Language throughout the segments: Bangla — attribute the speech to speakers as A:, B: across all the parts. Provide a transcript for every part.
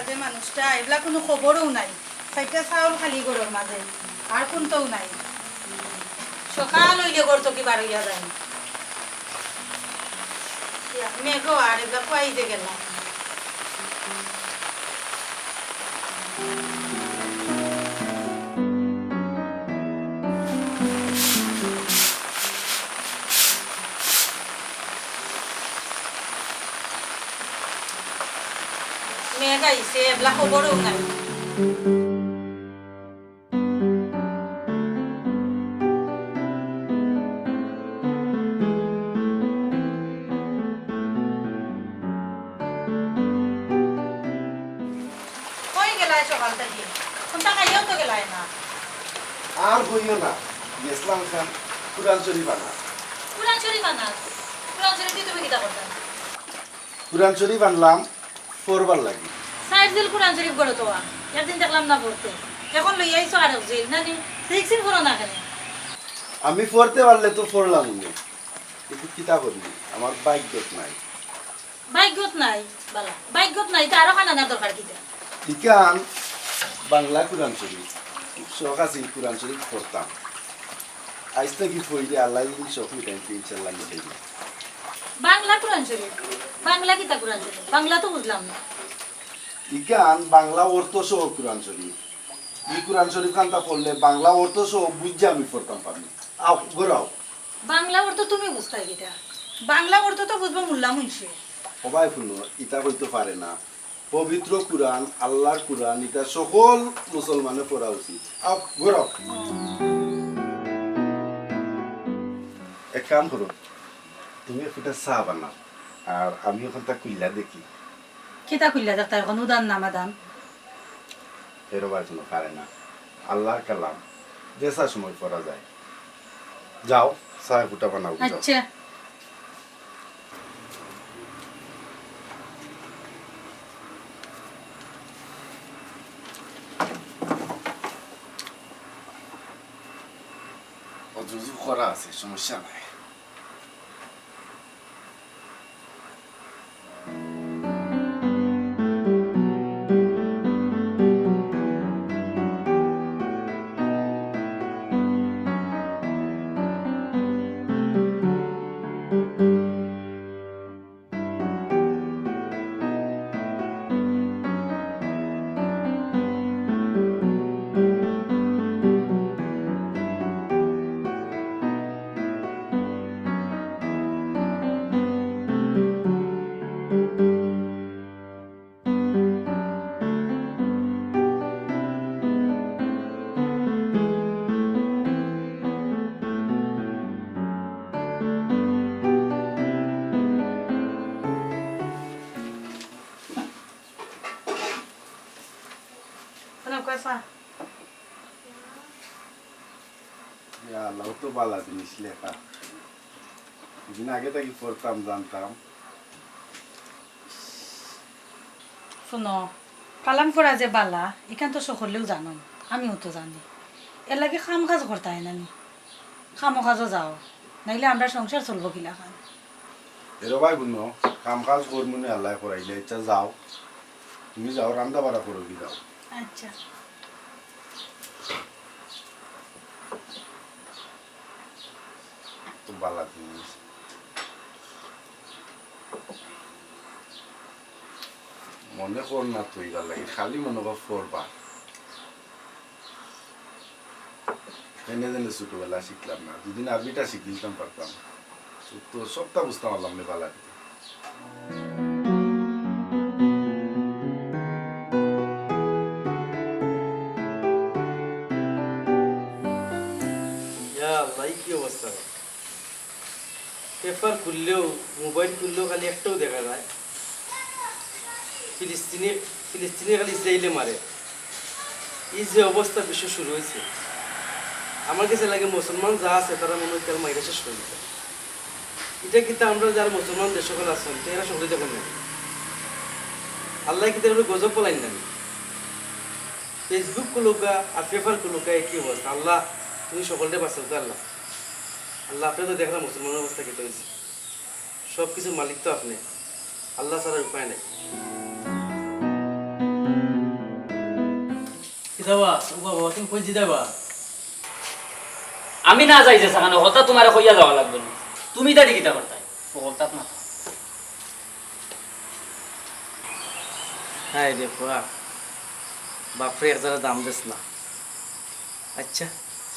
A: যে মানুষটা এগুলা কোনো খবরও নাই, চাইটা চাউল খালি গরুর মাঝে আর কোনটাও নাই। সকাল হইলে গড় তো কি বার হইয়া যায় মেঘো আর এগুলা খুয়াইতে গেলাম। মেঘ আইছে এগুলা খবরও নাই। কই গেলায় সকাল থেকে? কোনটা খাইয়াও তো গেলায় না।
B: আর বইও না, গেছিলাম খান কুরআন শরীফ আনা।
A: কুরআন শরীফ আনাস? কুরআন শরীফ দিয়ে তুমি কিতা করতা?
B: কুরআন শরীফ আনলাম পড়বার লাগি।
A: সাইড দিল কুরআন শরীফ গড়ে তো একদিন দেখলাম না পড়তে, এখন লই আইছো আর জিল না নি দেখছিন পড়ো না কেন?
B: আমি পড়তে পারলে তো পড়লাম না, কিন্তু কিতা করবি, আমার ভাগ্যত নাই।
A: ভাগ্যত নাই? বালা ভাগ্যত নাই তো আরো খানার দরকার কিতা?
B: ইকান বাংলা কুরআন শরীফ খুব শখ আছে, কুরআন শরীফ পড়তাম। আজ থেকে পড়লে আল্লাহ শখ মিটাইতে ইনশাল্লাহ মিটাইব।
A: বাংলা কুরআন শরীফ? বাংলা কিতা কুরআন শরীফ? বাংলা তো বুঝলাম না।
B: ইকান বাংলা অর্থ সহ কুরআন শরীফ। এই কুরআন শরীফ খানটা পড়লে বাংলা অর্থ সহ বুঝে আমি পড়তাম পারি। আও ঘোরাও।
A: বাংলা অর্থ তুমি বুঝতাই কিতা? বাংলা অর্থ তো বুঝবো মোল্লা মুন্সি।
B: সবাই শুনো, ইটা হইতে পারে না। পবিত্র কুরআন, আল্লাহর কুরআন, এটা সকল মুসলমানের পড়া উচিত। আও ঘোরাও। এক কাম করো, তুমি একটা চা বানাও আর আমি ওখানটা কুইলা দেখি।
A: কিতা খুললা দেখতা এখন উদান নামাদান?
B: এরবার কোনো পারে না, আল্লাহর কালাম যেসা সময় পড়া যায়। যাও চা ফুটা বানাও। যাও।
A: আচ্ছা
B: অজুজু করা আছে, সমস্যা নাই।
A: কয়সা
B: আল্লাহ তো বালা জিনিস লেখা, দিন আগে থেকে পড়তাম জানতাম।
A: শুনো, কালাম করা যে বালা এখান তো সকলেও জানো, আমিও তো জানি। এর লাগে কাম কাজ করতে হয় নানি, কামো কাজও যাও, নাইলে আমরা সংসার চলবো কিলা খান।
B: এর ভাই বোন কাম কাজ করমুনি আল্লাহ করাইলে, ইচ্ছা যাও, তুমি যাও রান্না বাড়া করো কি যাও।
A: আচ্ছা
B: তো বালা জিনিস মনে কর না তুই গা লাগে, খালি মনে কর পড়বা। এনে জেনে ছোটবেলা শিখলাম না, দুদিন আরবিটা শিখিতাম পারতাম তো সবটা বুঝতাম পারলাম না বালা।
C: কি অবস্থা, পেপার খুললেও মোবাইল খুললেও খালি একটাও দেখা যায়, ফিলিস্তিনে খালি ইসরায়েলে মারে। এই যে অবস্থা বিশ্ব শুরু হয়েছে, আমার কাছে লাগে মুসলমান যা আছে তারা মনে হয় তার মাইরা শেষ করে দিতে। এটা কিন্তু আমরা যারা মুসলমান দেশ সকল আছেন এরা সকলে দেখুন না, আল্লাহ কিন্তু এর গজব বলাই না। ফেসবুক কুলুকা আর পেপার কুলুকা একই অবস্থা। আল্লাহ তুমি সকলটা বাঁচাও তো আল্লাহ। আল্লাহ আপনি তো দেখলাম মুসলমানের অবস্থা কেটে হয়েছে, সব কিছুর মালিক তো আপনি, আল্লাহ ছাড়ার উপায় নেই। কিতাবা ও বাবা তুমি কই দিদাবা
D: আমি না যাইছে সেখানে হতা তোমারে কইয়া যাওয়া লাগবে না তুমি দাঁড়ি কিতা করতাই বলতাত না
C: হ্যাঁ রে বাবা বাপরে এর যারা দাম দেস না আচ্ছা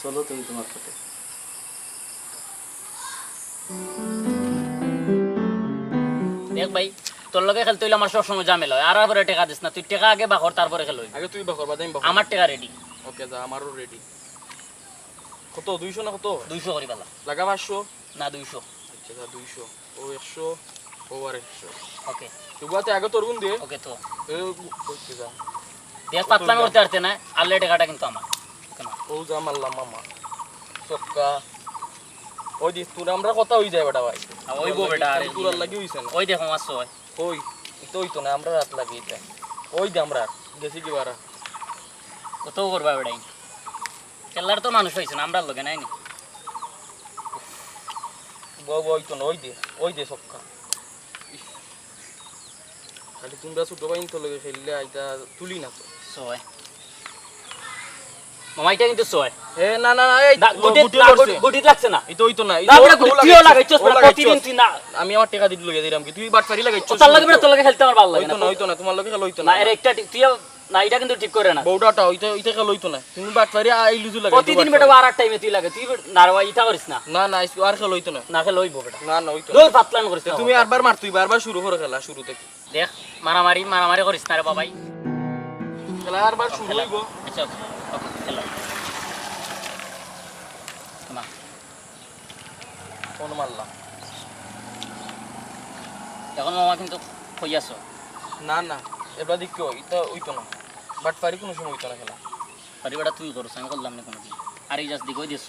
C: চলো তুমি তোমার পথে
D: দেখ ভাই তোর লগে খেলতে হইলে আমার সবসময় ঝামেলা হয় আর পরে টাকা দিস না তুই টাকা আগে বাকর তারপরে খেলো
C: আগে তুই বাকর বাদাম বাকর
D: আমার টাকা রেডি
C: ওকে যা আমারও রেডি কত 200 না কত
D: 200 করি পালা
C: লাগা 500
D: না 200
C: আচ্ছা যা 200 ও 100 ও আর 100
D: ওকে
C: তুই আগে তোর গুণ দে
D: ওকে তো
C: এ কইতে যা
D: দেখ পাতলা করতে পারতে না আল্লে টাকাটা কিন্তু আমার ওকে না
C: ও যা মারলাম মামা সক্কা ওই দি তোর আমরা কথা হই যায় বেটা ভাই
D: ওইবো বেটা আরে
C: তোর লাগি হইছে না
D: ওই দেখো মাছ হয়
C: কই তো হইতো না আমরা রাত লাগি এটা ওই দে আমরা গেছি কি বারা
D: কত করবা বেটাই খেলার তো মানুষ হয়েছে না আমরা লগে নাই নি
C: ওই তো না ওই দে সক্কা খালি তোমরা ছোট ভাই তো লগে খেললে আইতা তুলি না তো
D: সয় মামাইটা কিন্তু সয়
C: এ না না না এই
D: গুটি লাগছে না
C: এই তো হইতো না
D: না বেটা গুটিও লাগাইছস বেটা প্রতিদিন তুই না
C: আমি আমার টাকা দিতে লগে দিলাম কি তুই বাটফারি লাগাইছস
D: তোর লাগে বেটা তোর লাগে খেলতে আমার ভালো লাগে
C: হইতো না তোমার লগে খেলা হইতো
D: না
C: না
D: এর একটা তুই না এটা কিন্তু ঠিক করে না
C: বউডাটা হইতো খেলা হইতো না তুমি বাটফারি আই লুজু লাগাই
D: প্রতিদিন বেটা আর টাইমে তুই লাগে তুই নারওয়া ইটা করিস না
C: না না আর খেলা হইতো না
D: না খেলে হইব বেটা
C: না না হইতো
D: দৌড় পাতলান করিস না
C: তুমি আরবার মার তুই বারবার শুরু করে খেলা শুরু থেকে
D: দেখ মারামারি করিস না রে বাবাই
C: খেলা আরবার শুরু হইব
D: আচ্ছা ওকে খেলো না
C: কোন মারলাম
D: এখন মামা কিন্তু কইয়াছ
C: না না এবার দেখ এটা হইতো না বাটফারি কোনো সময় হইতো না খেলা
D: পারি বেটা তুই করছ আমি করলাম না কোনোদিন আর এই জাস্ট দি কই দিছ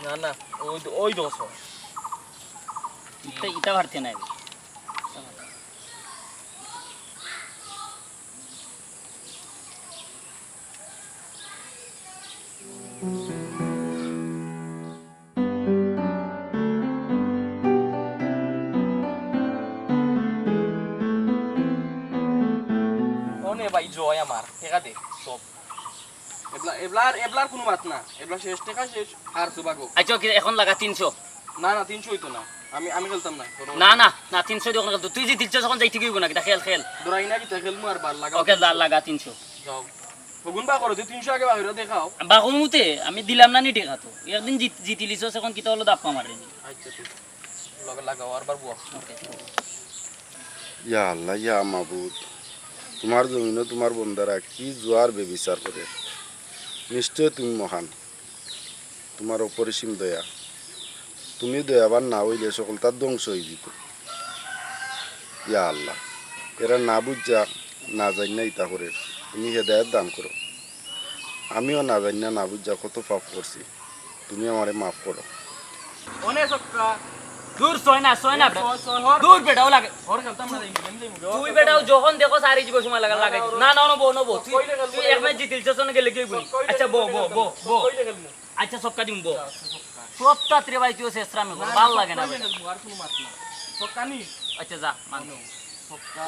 C: না না ওই দোষ
D: ইটা ভারতে নাই
C: ওনে ভাই জয় আমার টাকা দে সব এবলার কোনো মাত না এবলা শেষ টাকা শেষ আর সুবাগো
D: আচ্ছা ওকে এখন লাগা 300
C: না না 300 হইতো না আমি খেলতাম না
D: না 300 দিয়ে খেলতো তুই যে দিচ্ছ যখন যাইতে গইব না কিটা খেল
C: দরাই না কি খেলমু আর বার লাগা
D: ওকে লাগা 300
C: যাও ফগুন বা করো 300 আগে বাহিরে দেখাও
D: বাকুমুতে আমি দিলাম না নি টাকা তো একদিন জিতিলিছ এখন কিটা হলো দাপ্পা মারেনি
C: আচ্ছা ঠিক লগে লাগাও আর বার বুয়া
D: ওকে
B: ইয়া আল্লাহ ইয়া মাবুদ তোমার জমিনে তোমার বন্দারা কি জোয়ার বেবিচার করে নিশ্চয় তুমি মহান তোমার অপরিসীম দয়া তুমি দয়াবান না হইলে সকল তার ধ্বংস হয়ে যেত ইয়া আল্লাহ এরা না বুঝা না জানি না ইতা করে তুমি হেদায়ত দান করো আমিও না জানি না বুঝা কত পাপ করছি তুমি আমারে মাফ করো
C: ওনে সক্কা
D: দূর সয় না দূর বেটাও লাগে
C: ওর খেলতাম না আমি যাইমু
D: তুই বেটাও যখন দেখো সারি জীব সময় লাগা লাগাই না নবো তুই এক ম্যাচ জিতিলছ না গেলে কি বলি আচ্ছা বো
C: কইলে খেলমু
D: আচ্ছা সবকা দিম বো সবটা ত্রে ভাই তুই শেষরা মে ভালো লাগে না বেটা।
C: আর কোনো মাত না সক্কা নি
D: আচ্ছা যা মান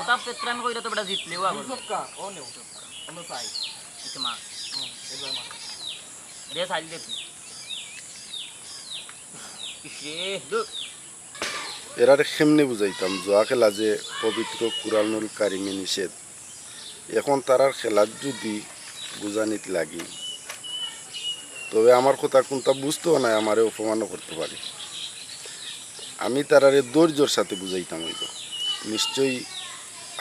D: ওটা পেত্রান কইরা তো বেটা জিতলেও আবার
C: সক্কা ও নেও আমরা চাই
D: আচ্ছা মা
C: এবার মা
D: রে সাইল দে তুই ইসে দুক
B: এরা কেমনে বুঝাইতাম জোয়া খেলা যে পবিত্র কুরআনুল কারিমে নিষেধ এখন তারার খেলার যদি বুঝানিত লাগি তবে আমার কথা কোনটা বুঝতেও নাই আমারে অপমানও করতে পারে আমি তারারে ধৈর্যর সাথে বুঝাইতাম হইব নিশ্চয়ই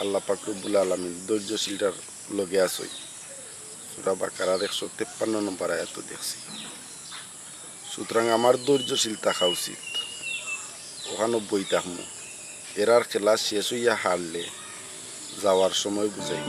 B: আল্লাহ পাক রব্বুল আলামিন ধৈর্যশীলটার লগে আসই সূরা বাকারার 153 নম্বর আয়াত দেখছি সুতরাং আমার ধৈর্যশীল থাকা উচিত ওখানে বই থাকবো এরার খেলা শেষ হইয়া হারলে যাওয়ার সময় বুঝাই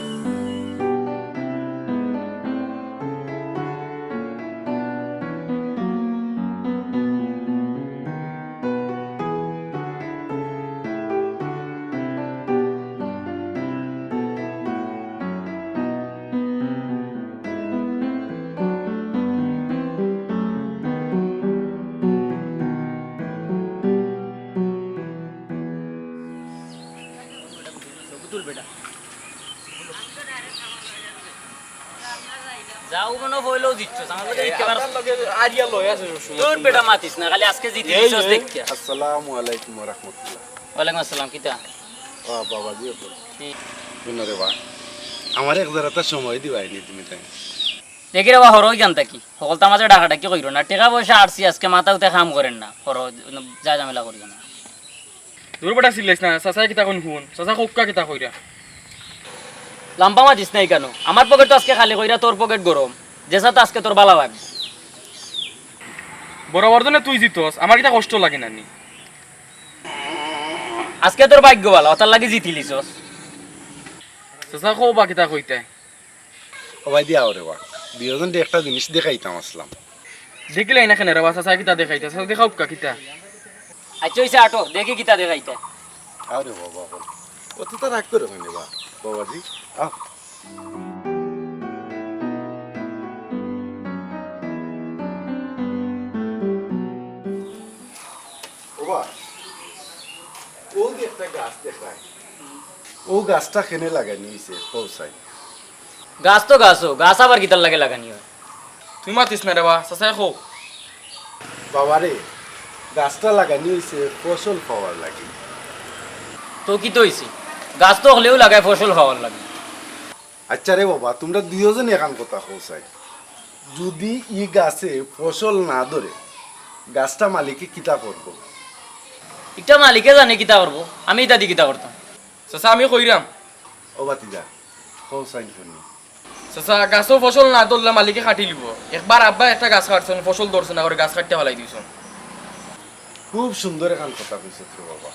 D: যাও মনে হইলেও জিতছস আমার কাছে জিততে পারছ
C: আপনার লগে আরিয়া লয় আছে সময়
D: তোর বেটা মাতিস না খালি আজকে জিতে দিছস দেখিয়া
B: আসসালামু আলাইকুম ওয়া রাহমাতুল্লাহ।
D: ওয়ালাইকুম আসসালাম কিতা
B: বাবাজি শুনো রে বা আমার এক জারাটা সময় দিবাইনি তুমি তাই
D: দেখি রে বা হরই জানতা কি সকল তো আমাদের ডাকাটা কি কইরো না টাকা পয়সা আরছি আজকে মাথা উঠে কাম করেন না হর যা ঝামেলা করিও না
E: দূর বেটা সিলেস না চাচা কিতা কোন শুন চাচা কোক্কা কিতা কইরা
D: লাম্পা মাতিস নাই কেন আমার পকেট তো আজকে খালি কইরা তোর পকেট গরম যেসা তো আজকে তোর বালা লাগবে
E: বরাবর তো তুই জিতস আমার কিতা কষ্ট লাগে না নি
D: আজকে তোর ভাগ্য ভালো ওটার লাগি জিতিলিছস
E: চাচা কো বা কিতা কইতে
B: সবাই দিয়া রে বা দুজন একটা জিনিস দেখাইতাম আসলাম।
E: দেখলে না কেন রে বা চাচা কিতা দেখাইতে চাচা দেখাও কা কিতা
D: আচ্ছা হইছে আটো দেখি কিতা দেখাইতে
B: আরে বাবা অত তো রাগ করে হয়নি বা বাবাজি আহ ও গাছটা কেনে লাগানি হয়েছে পৌঁছাই
D: গাছ তো গাছও গাছ আবার কিতার লাগে লাগানি হয়
E: তুই মাতিস না রে বা চাচা কো
B: বাবারে গাছটা লাগানি হয়েছে ফসল পাওয়ার লাগে।
D: তো কি তো হইছে গাছ তো হলেও লাগায় ফসল খাওয়ার লাগে
B: আচ্ছা রে বাবা তোমরা দুইজন এখান কথা পৌঁছাই যদি ই গাছে ফসল না ধরে গাছটা মালিকে কিতা করবো?
D: একটা মালিকে জানে কিতা করবো আমি ইতা দি কিতা করতাম
E: চাচা আমি কইরাম
B: ও বাতিজা পৌঁছাই শুনি
E: চাচা গাছও ফসল না ধরলে মালিকে কাটি লিব একবার আব্বা একটা গাছ কাটছেন ফসল ধরছে না করে গাছ কাটতে ফেলাই দিয়েছেন
B: খুব সুন্দর এখান কথা কইছে তো বাবা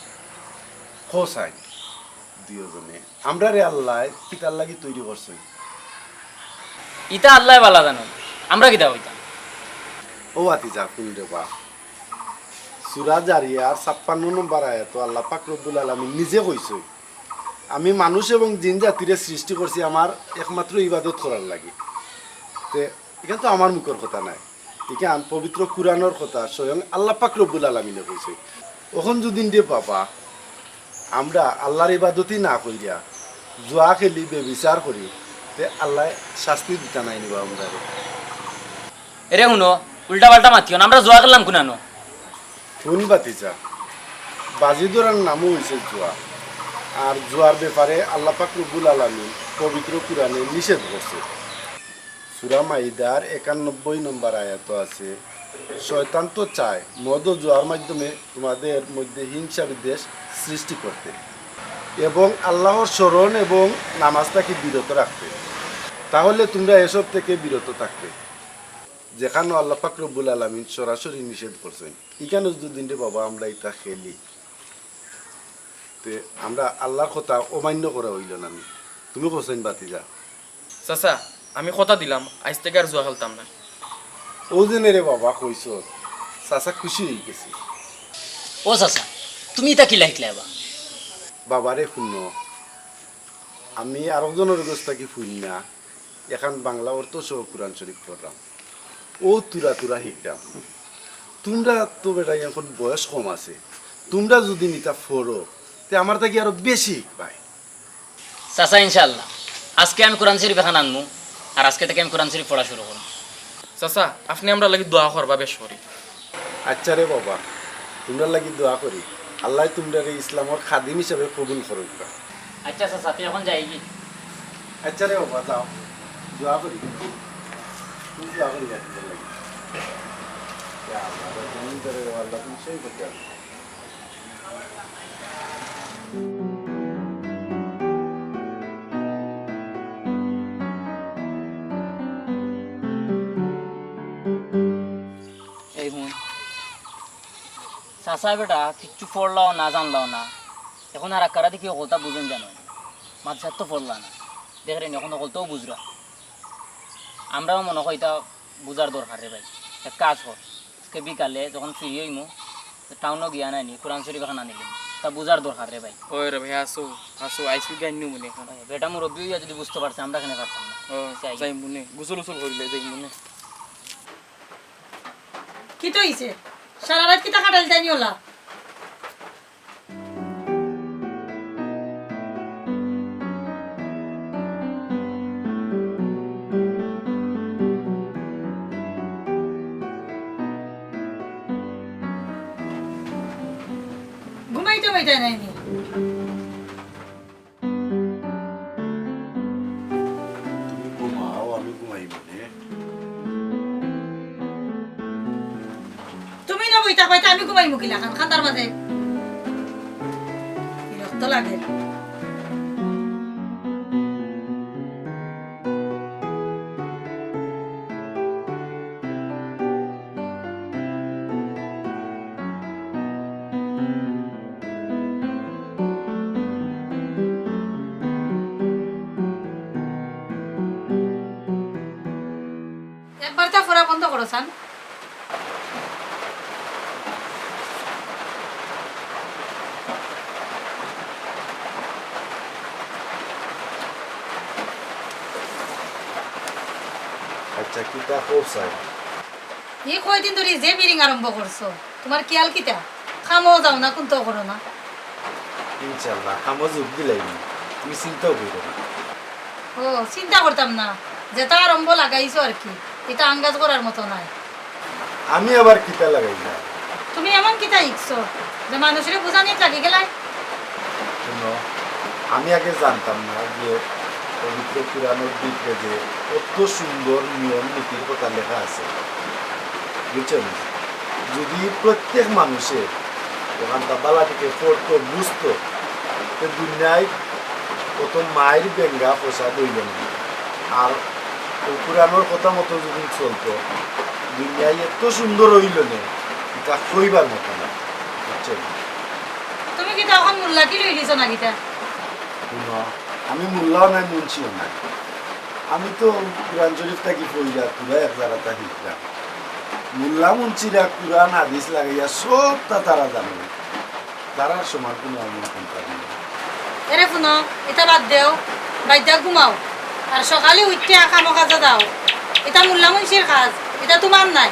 B: পৌঁছাই দুইজনে আমরা রে আল্লাহ কিতার লাগি তৈরি করছি।
D: ইতা আল্লাহ বালা জানো আমরা কিতা হইতাম
B: ও বাতিজা কোন রে বা সূরা জারিয়ার 56 নম্বর আয়াত আল্লাহ পাক রব্বুল আলামিন নিজে কইছে আমি মানুষ এবং জিন জাতিরে সৃষ্টি করছি আমার একমাত্র ইবাদত করার লাগি। তে এখানে তো আমার মুখের কথা নাই, এখানে পবিত্র কুরআনের কথা স্বয়ং আল্লাহ পাক রব্বুল আলামিনে কইছে। ওখন যদি দিয়ে বাবা আমরা আল্লাহর ইবাদতই না কইরা জুয়া খেলি বেবিচার করি তে আল্লাহ শাস্তি দিতে নাই নিবা আমরা।
D: এরে শুনো উল্টা পাল্টা মাতিও না আমরা জোয়া করলাম কুনানো
B: কোন বাতিজা বাজি ধরার নামও হয়েছে জুয়া, আর জুয়ার ব্যাপারে আল্লাহ পাক রব্বুল আলামিন পবিত্র কুরআনে নিষেধ করছে। সূরা মাইদার 91 নম্বর আয়াত আছে শয়তান তো চায় মদ ও জুয়ার মাধ্যমে তোমাদের মধ্যে হিংসা বিদ্বেষ সৃষ্টি করতে এবং আল্লাহর স্মরণ এবং নামাজটাকে বিরত রাখতে, তাহলে তোমরা এসব থেকে বিরত থাকবে। যেখানে আল্লাহ পাক রব্বুল আলামিন সরাসরি নিষেধ করছেন এখানে যদি বাবা আমরা এটা খেলি তে আমরা আল্লাহর কথা অমান্য করা হইল না। তুমি কোসেন বাতিজা
E: চাচা আমি কথা দিলাম আজ থেকে আর জুয়া খেলতাম না।
B: ও দিনে রে বাবা কইস চাচা খুশি হয়ে গেছি।
D: ও চাচা তুমি ইতা কি লাইকলে বা
B: বাবারে শূন্য আমি আরেকজনের গোস থাকি ফুল না এখন বাংলা অর্থ সহ কোরআন শরীফ পড়লাম ও তুরা তুরা শিখতাম। তোমরা তো বেটা এখন বয়স কম আছে, তোমরা যদি নিতা ফোরো তে আমার থাকি আরো বেশি শিখবাই।
D: চাচা ইনশাআল্লাহ আজকে আমি কোরআন শরীফ এখন আনমু আর আজকে থেকে আমি কোরআন শরীফ পড়া শুরু করব।
E: চাচা আপনি আমরা লাগি দোয়া করবা বেশ করি।
B: আচ্ছা রে বাবা তোমরা লাগি দোয়া করি আল্লাহ তোমরা ইসলামর খাদিম হিসাবে কবুল করুক।
D: আচ্ছা চাচা তুই এখন যাই কি
B: আচ্ছা রে বাবা যাও দোয়া করি তুমি দোয়া করি তোমরা লাগি। ইয়া আল্লাহ তুমি ধরে আল্লাহ তুমি সেই করতে পারো।
D: এই হুন চাচা বেটা কিচ্ছু পড়লাও না জানলাও না এখন আর আকারা দেখি কথা বুঝুন জানো মাঝে তো পড়লা না দেখেন এখন অকলতেও বুঝরা আমরাও মনে হয় এটা বুঝার দরকার রে ভাই। এক কাজ কর আজকে বিকালে যখন ফ্রি হইমু টাউনও গিয়া নাইনি কোরআন শরীফ এখন আনিলাম তা বুঝার দরকার রে ভাই।
E: ওই রে ভাই আসো আসো আইসি গাইনি মনে এখন
D: বেটা মুরব্বী হইয়া যদি বুঝতে পারছে আমরা এখানে পারতাম না।
E: ও যাই মনে গোসল উসল করিলে যাই মনে
A: কি তো হইছে সারা রাত কিতা কাটাল যাইনি ওলা পাইতাই নাই নি
B: তুমি ঘুমাও, আমি ঘুমাইব নে।
A: তুমি না বইতা পাইতা আমি ঘুমাই মুকিলা খান খান্দার মাঝে বিরক্ত লাগে একবার তা ফোরা বন্ধ করো সান
B: আচ্ছা কিতা করছাই?
A: এই কয়দিন ধরে যে মিরিং আরম্ভ করছো তোমার কিয়াল কিতা খামো যাও না কোন তো করো না
B: ইনশাল্লাহ খামো যোগ দিলাইনি, তুমি চিন্তাও করো না।
A: ও চিন্তা করতাম না যেটা আরম্ভ লাগাইছো আর কি এটা আঙ্গাজ করার মতো নাই
B: আমি আবার কিতা লাগাইলা?
A: তুমি এমন কিতা ইচ্ছো যে মানুষের বুঝানিত লাগি গেলাই
B: শুনো, আমি আগে জানতাম না যে পবিত্র পুরাণের দিকে যে কত সুন্দর নিয়ম নীতির কথা লেখা আছে, বুঝছেন? যদি প্রত্যেক মানুষের ওখানটা বালা থেকে পড়তো বুঝতো, তো দুনিয়ায় কত মায়ের বেঙ্গা পোষা দইল না। আর ওই পুরানোর কথা মতো যদি চলতো, দুনিয়ায় এত সুন্দর হইল না, এটা কইবার মতো না, বুঝছেন?
A: তুমি কি তখন মোল্লা কি লই লিছো না গীতা
B: শুনো, আমি মোল্লাও নাই মুন্সিও নাই, আমি তো কোরআন শরীফ থাকি পড়িয়া পুরা এক জায়গাটা শিখলাম। মোল্লা মুন্সিরা কোরআন হাদিস লাগাইয়া সবটা তারা জানে, তারার সমান কোনো এমন কোনটা নেই।
A: এরে শুনো এটা বাদ দেও বাইদা ঘুমাও আর সকালে উঠতে কামো কাজে দাও এটা মোল্লা মুন্সির কাজ এটা তোমার নাই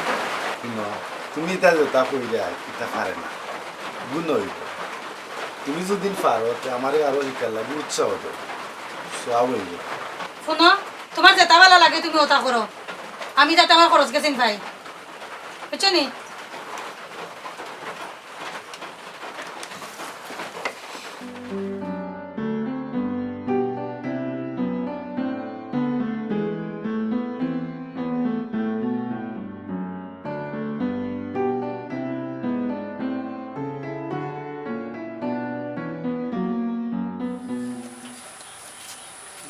B: শুনো, তুমি এটা যেটা কইরা এটা পারে না, গুণ হইব। তুমি যদি পারো তে আমারে আরো শিকার লাগে উৎসাহ দেব, সব হইব।
A: শুনো তোমার যেটা ভালো লাগে তুমি ওটা করো আমি যাতে আমার খরচ গেছেন ভাই বুঝছো নি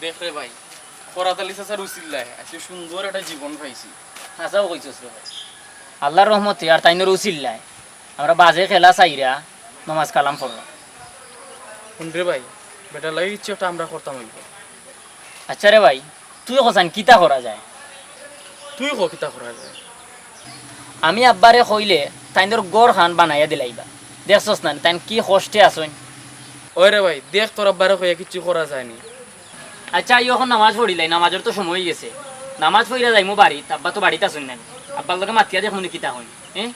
E: দেখ রে ভাই, করাতালি চাচার উচিল্লায় আজকে সুন্দর একটা জীবন পাইছি।
D: হাসাও কইছস রে ভাই আল্লাহর রহমতে আর তাইনের উচিল্লায় আমরা বাজে খেলা চাইরা নমাজ কালাম পড়লাম।
E: শুন রে ভাই, বেটার লাগে ইচ্ছে একটা আমরা করতাম হইব।
D: আচ্ছা রে ভাই তুই কসান কিতা করা যায়?
E: তুই ক কিতা করা যায়?
D: আমি আব্বারে কইলে তাইনের গড় খান বানাইয়া দিলাইবা, দেখছস না তাইন কি কষ্টে আসইন।
E: ওই রে ভাই দেখ, তোর আব্বারে কইয়া কিচ্ছু করা যায়নি।
D: আচ্ছা ইয়ে এখন নামাজ পড়িলাই, নামাজের তো সময় গেছে, নামাজ পড়িয়া যাইমু বাড়ি, আব্বা তো বাড়িতে আসুন না, আব্বার লোকে মাতিয়া দেখুন কিতা হইন।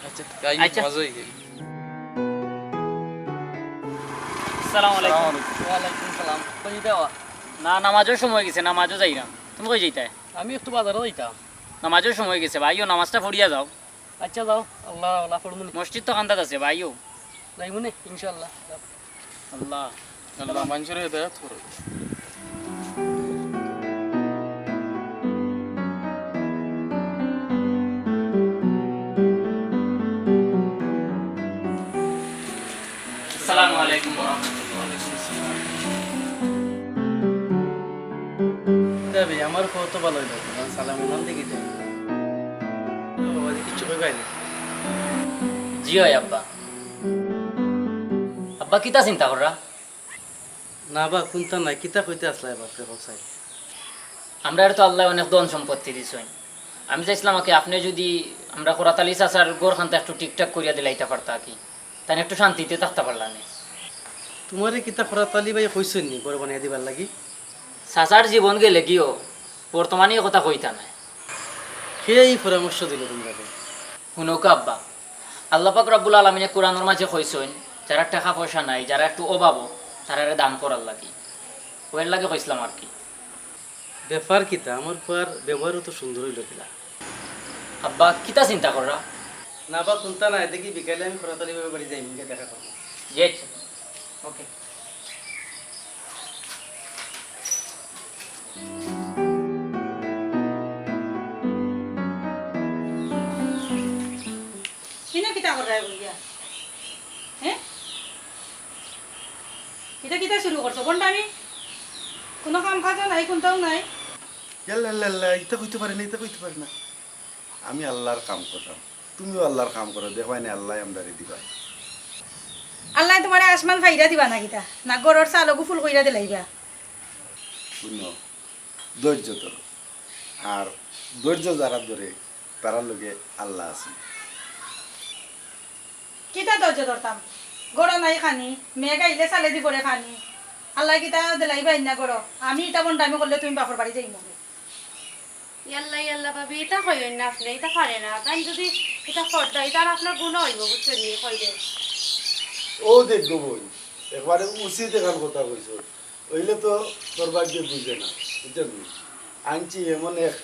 E: আচ্ছা
D: আচ্ছা।
E: মজা হয়ে গেল।
D: আসসালামু আলাইকুম। ওয়ালাইকুম সালাম। কই যাও? না নামাজের সময় গেছে, নামাজও যাইরাম। তুমি কই যাইতা?
F: আমি একটু বাজারে যাইতাম।
D: নামাজের সময় গেছে ভাইও, নামাজটা পড়িয়া যাও।
F: আচ্ছা যাও, আল্লাহ আল্লাহ পড়মুনি।
D: মসজিদ তো কান্দাত আছে ভাইও।
F: যাইমুনি ইনশাআল্লাহ।
D: আল্লাহ
E: আল্লাহ মানুষের হেদায়েত করো।
D: আসসালামু আলাইকুম ওয়া রাহমাতুল্লাহ।
C: যাবে আমার খবর তো ভালোই লাগবে, সালাম ওনার দিকে যাই। বাবা কিছু কই পাইনি।
D: জি হয় আব্বা। আব্বা কিতা চিন্তা কররা?
C: না বা কোনটা নাই, কিতা কইতে আসলাই বাপরে কসাই।
D: আমরা তো আল্লাহ অনেক ধন সম্পত্তি দিছেন, আমি চাইছিলাম কি আপনি যদি আমরা কোরাতালি চাচার গোর খানটা একটু ঠিকঠাক করিয়া দিলাইতে পারতা কি, তাই একটু শান্তিতে থাকতে পারলাম।
C: তোমারে কিতা খরা তালি ভাই কইছেন নি বড় বানিয়ে দিবার লাগি?
D: চাচার জীবন গেলে কিও বর্তমানে কথা কইতা নাই।
C: সেই পরামর্শ দিল তোমরা?
D: শুনৌকা আব্বা, আল্লাহ পাক রব্বুল আলামিনে কোরআনের মাঝে কইছেন যারা টাকা পয়সা নাই, যারা একটু অভাব, তারা দান করার লাগি, ওর লাগে কইছিলাম আর কি।
C: ব্যাপার কিতা? আমার পর ব্যবহারও তো সুন্দর হইল কিলা।
D: আব্বা কিতা চিন্তা কররা?
C: না বা কোনটা নাই, দেখি বিকালে আমি খরা তালি বাড়ি যাই, দেখা করবো।
D: যে ওকে
A: কিনা কিতা করাই বলিয়া হ্যাঁ কিতা কিতা শুরু করছো কোনটা আমি কোনো কাম কাজও নাই কোনটাও নাই
B: এটা কইতে পারি না, এটা কইতে পারি না। আমি আল্লাহর কাম করতাম, তুমিও আল্লাহর কাম করো, দেখবাই না আল্লাহ আমদারি দিবা।
A: আল্লাহ তোমার আসমান ফাইরা দিবা না কিতা না গরর চালকও ফুল কইরা দিলাইবা
B: শুনো, ধৈর্য ধরো, আর ধৈর্য যারা ধরে তারা লোকে আল্লাহ আছে।
A: কিতা ধৈর্য ধরতাম গড় নাই খানি মেয়ে গাইলে চালে দি পরে খানি আল্লাহ কিতা দিলাইবা ইন্না গড় আমি ইটা বন্ধ আমি করলে তুমি বাপর বাড়ি যাই মনে
G: ইয়াল্লা ইয়াল্লা ভাবি এটা কইবেন না আপনি এটা পারে না তাই যদি এটা ফর্দা এটা আর আপনার গুণ হইব বুঝছেন নি কইলে
B: ও দেখবো বই একবারে উচিত দেখার কথা কইছ, ওইলে তো তোর ভাগ্য বুঝে না, বুঝছেন? আনছি এমন এক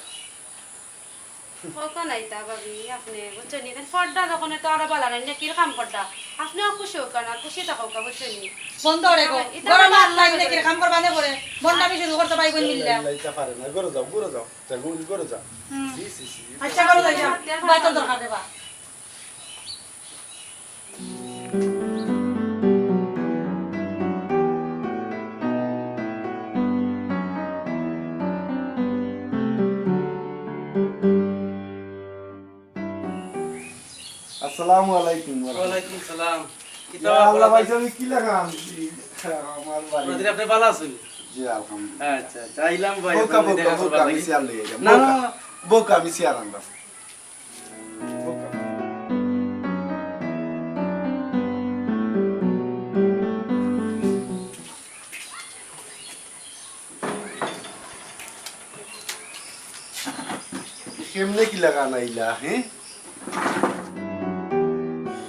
G: কত নাই তা ভাবি আপনি বুঝছেন নি ফর্দা যখন তো আরো ভালো নাই কি কাম করতা আপনিও খুশি হোক না খুশি থাকো বুঝছেন নি
A: বন্ধ রে গো গড় মা আল্লাহ ইনে কি কাম করবা নে পরে বন্ধ আমি শুরু করতে পাইব মিললা
B: লাইটা পারে না, গরো যাও গরো যাও, চাগুল গরো যাও। জি জি জি।
A: আচ্ছা করো যাই বাইতল দরকার দেবা
B: আসসালামু আলাইকুম।
C: ওয়ালাইকুম সালাম কিতা
B: আল্লাহ ভাই আমি কি লাগাম আমার বাড়ি।
C: আপনাদের আপনি ভালো আছেন?
B: জি আলহামদুলিল্লাহ।
C: আচ্ছা চাইলাম ভাই
B: বোকা
C: আপনাদের দেখা
B: বোকা
C: করবার
B: আমি
C: লাগি।
B: সিয়ার লইয়া যাম।
C: না না না,
B: বোকা আমি সিয়ার আনলাম। বোকা। কেমনে কি লাগা নাইলা হ্যাঁ?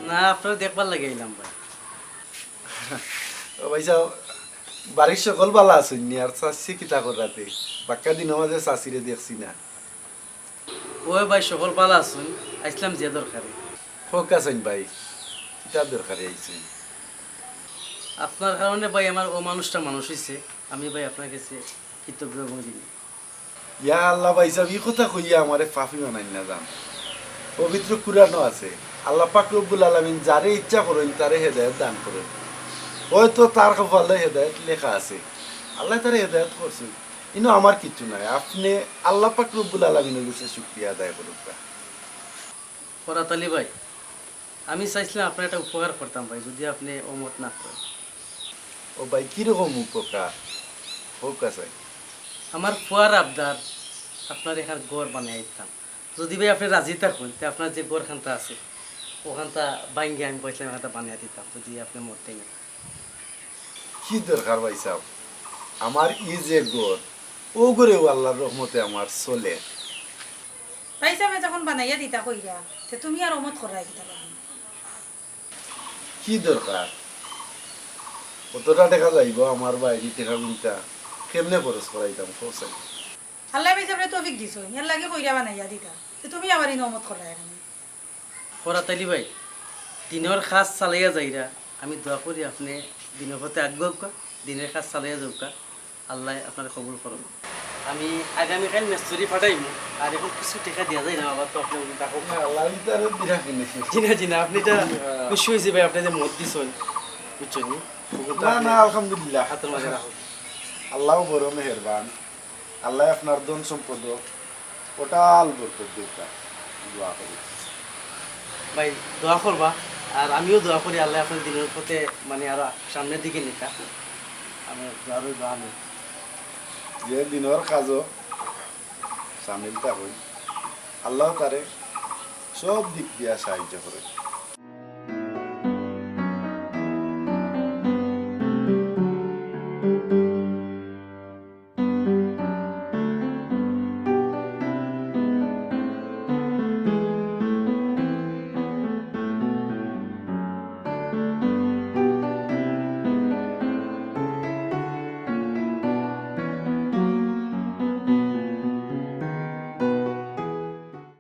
C: না আপনারা দেখবার লাগে আইলাম ভাই।
B: ও ভাই সাহেব বাড়ির সকল বালা আছেন নি? আর চাষি কিতা করাতে বাক্কা দিন আমাদের চাষিরে দেখছি না।
C: ওই ভাই সকল ভালো আছেন, আসলাম যে দরকারে।
B: হোক আছেন ভাই, কিতাব দরকারে আইছেন।
C: আপনার কারণে ভাই আমার ও মানুষটা মানুষ হয়েছে, আমি ভাই আপনার কাছে কৃতজ্ঞ এবং ঋণী।
B: ইয়া আল্লাহ ভাই সাহেব এই কথা কইয়া আমারে পাপি বানাই না যান। পবিত্র কুরআনও আছে, আল্লাহ পাক রব্বুল আলামিন যারে ইচ্ছা করেন তারে হেদায়েত দান করেন। হয়তো তার কপালে হেদায়েত লেখা আছে, আল্লাহ তারে হেদায়েত করছেন, কিন্তু আমার কিছু নাই। আপনি আল্লাহ পাক রব্বুল আলামিনের কাছে শুকরিয়া আদায় করুন।
C: ফরাত আলী ভাই, আমি চাইছিলাম আপনার একটা উপকার করতাম ভাই, যদি আপনি অমত না করেন।
B: ও ভাই কিরকম উপকার? হোক আছে।
C: আমার ফুয়ার আবদার আপনার এখানে গড় বানিয়ে দিতাম, যদি ভাই আপনি রাজি থাকুন তো আপনার যে গড়খানটা আছে ওখানটা বাইঙ্গে আমি কইছিলাম এখানটা বানিয়ে দিতাম, যদি আপনি মরতে নেই।
B: কি দরকার ভাই সাহেব, আমার ই যে গড় ও গড়েও আল্লাহর রহমতে আমার চলে।
A: পয়সা মে যখন বানাইয়া দিতা কইরা তে তুমি আর অমত করাই দিতা পারো
B: কি দরকার? কতটা টাকা যাইব আমার বাইরে টাকা গুনটা কেমনে খরচ করাইতাম খরচাই।
A: আল্লাহ পয়সা আপনি তৌফিক দিছো এর লাগে কইরা বানাইয়া দিতা তে তুমি আবার ইন অমত করাই না
C: ফরাত আলী ভাই, দিনের কাজ চালাইয়া যাইরা আমি দোয়া করি আপনি দিনের পথে আগুকা, দিনের কাজ চালাইয়া যাওকা, আল্লাহ আপনার কবুল করুন। আমি আগামীকাল মেস্তরি পাঠাইব, আর এখন কিছু টাকা দেওয়া যায় না আবার, তো আপনি দেখো।
B: আল্লাহ তার বিরা কিনেছে।
C: জি না আপনি এটা খুশি হয়েছি ভাই, আপনি যে মত দিচ্ছেন বুঝছেন নি?
B: না না আলহামদুলিল্লাহ,
C: হাতের মাঝে রাখুন।
B: আল্লাহ বড় মেহেরবান। আল্লাহ আপনার ধন সম্পদ টোটাল বরকত দিতা দোয়া করি।
C: ভাই দোয়া করবা, আর আমিও দোয়া করি আল্লাহ আপনার দিনের পথে মানে আরো সামনের দিকে নিতা। আমি দোয়া রইব আমি
B: যে দিনের কাজও সামিল থাকুন, আল্লাহ তারে সব দিক দিয়া সাহায্য করে।